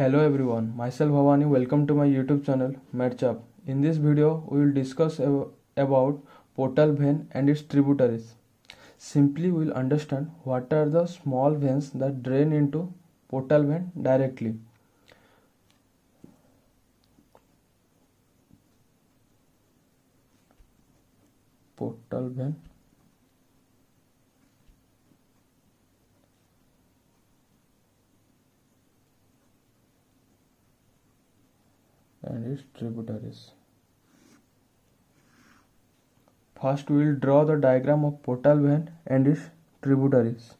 Hello everyone, myself Bhavani. Welcome to my YouTube channel MedChap. In this video, we will discuss about portal vein and its tributaries. Simply, we will understand what are the small veins that drain into portal vein directly. Portal vein and its tributaries. First, we will draw the diagram of portal vein and its tributaries.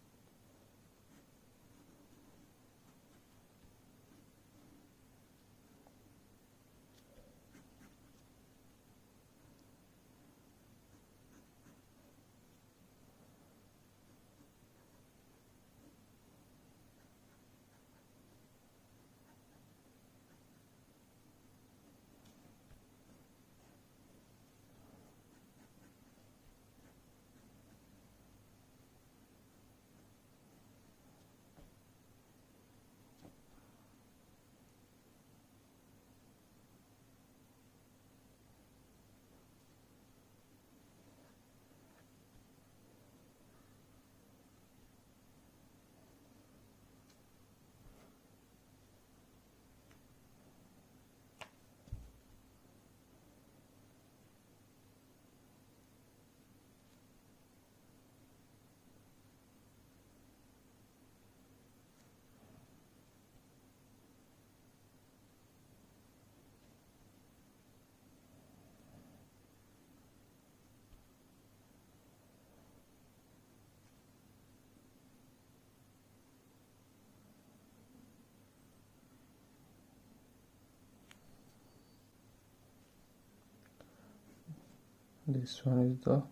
This one is the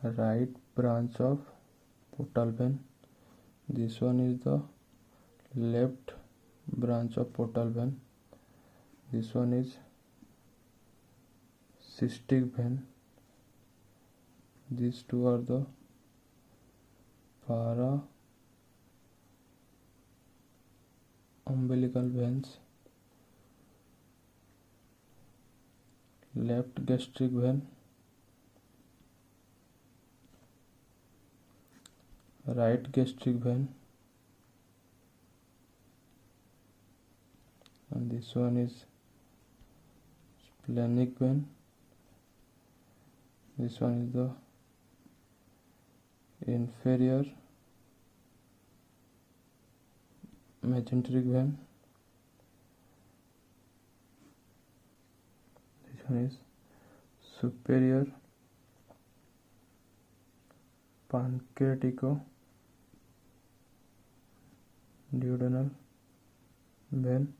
right branch of portal vein. This one is the left branch of portal vein. This one is cystic vein. These two are the para umbilical veins. Left gastric vein, right gastric vein, and this one is splenic vein. This one is the inferior mesenteric vein. This one is superior pancreatico-duodenal vein,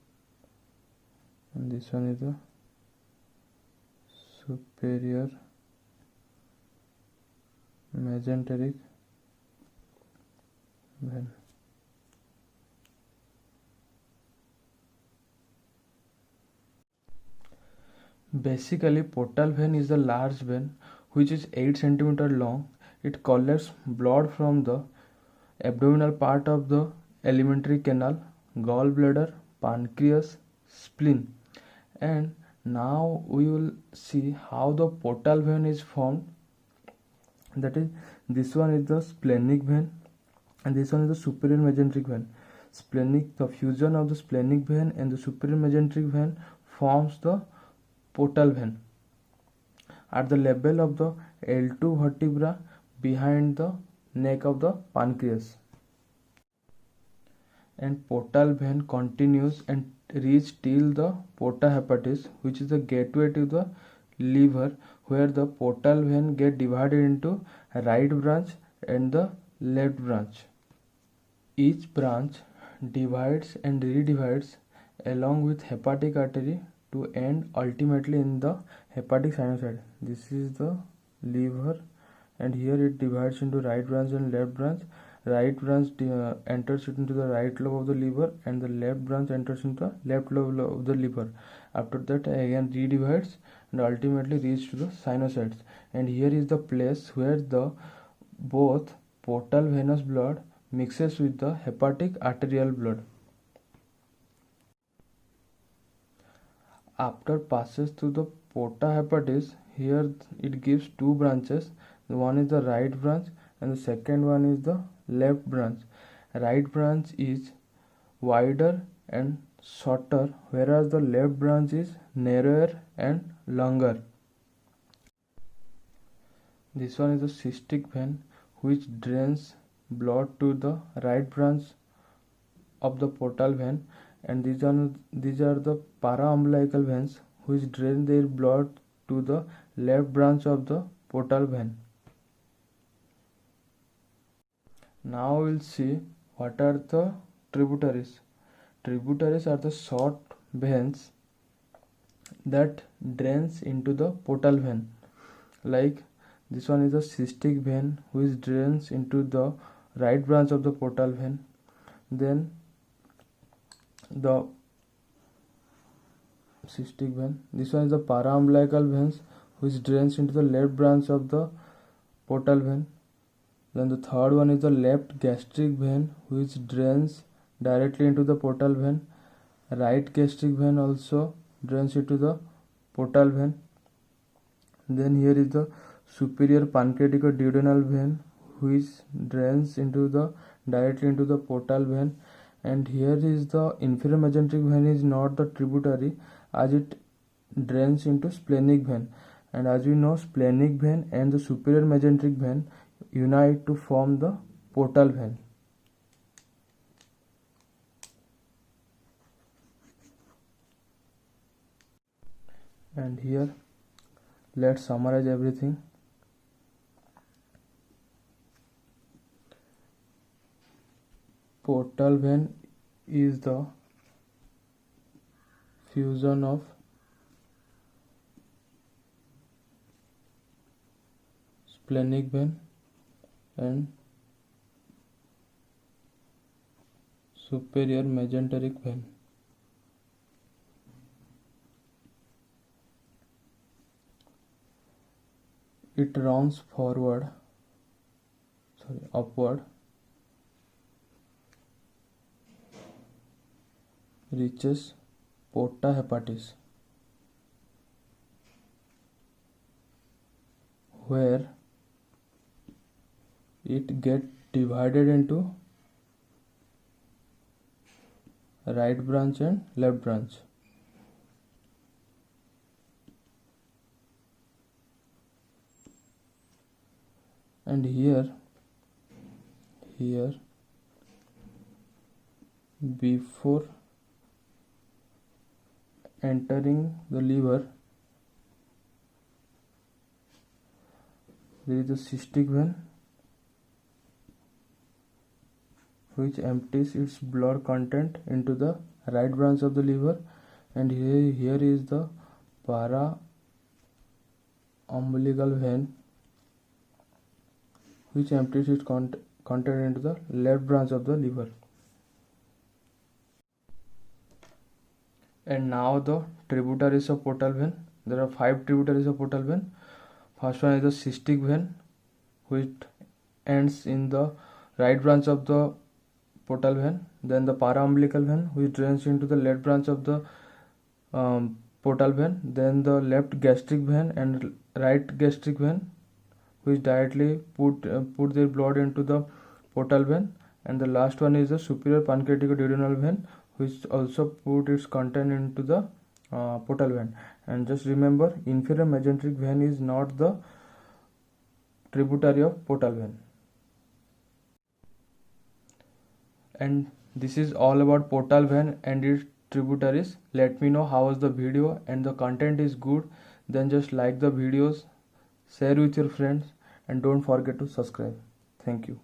and this one is the superior mesenteric vein. Basically, portal vein is a large vein which is 8 cm long. It collects blood from the abdominal part of the alimentary canal, gallbladder, pancreas, spleen. And now we will see how the portal vein is formed. That is, this one is the splenic vein and this one is the superior mesenteric vein. The fusion of the splenic vein and the superior mesenteric vein forms the portal vein at the level of the L2 vertebra behind the neck of the pancreas. And portal vein continues and reach till the porta hepatis, which is the gateway to the liver, where the portal vein get divided into right branch and the left branch. Each branch divides and redivides along with hepatic artery to end ultimately in the hepatic sinusoid. This is the liver, and here it divides into right branch and left branch. Right branch enters into the right lobe of the liver, and the left branch enters into the left lobe of the liver. After that, again redivides and ultimately reach to the sinusoids. And here is the place where the both portal venous blood mixes with the hepatic arterial blood. after passes through the porta hepatis, here it gives two branches. One is the right branch and the second one is the left branch. Right branch is wider and shorter, whereas the left branch is narrower and longer. This one is the cystic vein which drains blood to the right branch of the portal vein, and these are the paraumbilical veins which drain their blood to the left branch of the portal vein. Now we'll see what are the tributaries. Tributaries are the short veins that drains into the portal vein. Like this one is the cystic vein which drains into the right branch of the portal vein. Then the cystic vein. This one is the paraumbilical veins which drains into the left branch of the portal vein. Then the third one is the left gastric vein which drains directly into the portal vein. Right gastric vein also drains into the portal vein. Then here is the superior pancreaticoduodenal vein which drains directly into the portal vein. And here is the inferior mesenteric vein is not the tributary as it drains into splenic vein. And as we know, splenic vein and the superior mesenteric vein unite to form the portal vein. And here let's summarize everything. Portal vein is the fusion of splenic vein and superior mesenteric vein. It runs upward, reaches porta hepatis, where it gets divided into right branch and left branch. And here before entering the liver, there is a cystic vein which empties its blood content into the right branch of the liver, and here is the paraumbilical vein which empties its content into the left branch of the liver. And now the tributaries of portal vein. There are 5 tributaries of portal vein. First one is the cystic vein which ends in the right branch of the portal vein. Then the paraumbilical vein which drains into the left branch of the portal vein. Then the left gastric vein and right gastric vein which directly put their blood into the portal vein. And the last one is the superior pancreaticoduodenal vein which also put its content into the portal vein. And just remember, inferior mesenteric vein is not the tributary of portal vein. And this is all about portal vein and its tributaries. Let me know how was the video, and the content is good, then just like the videos, share with your friends, and don't forget to subscribe. Thank you.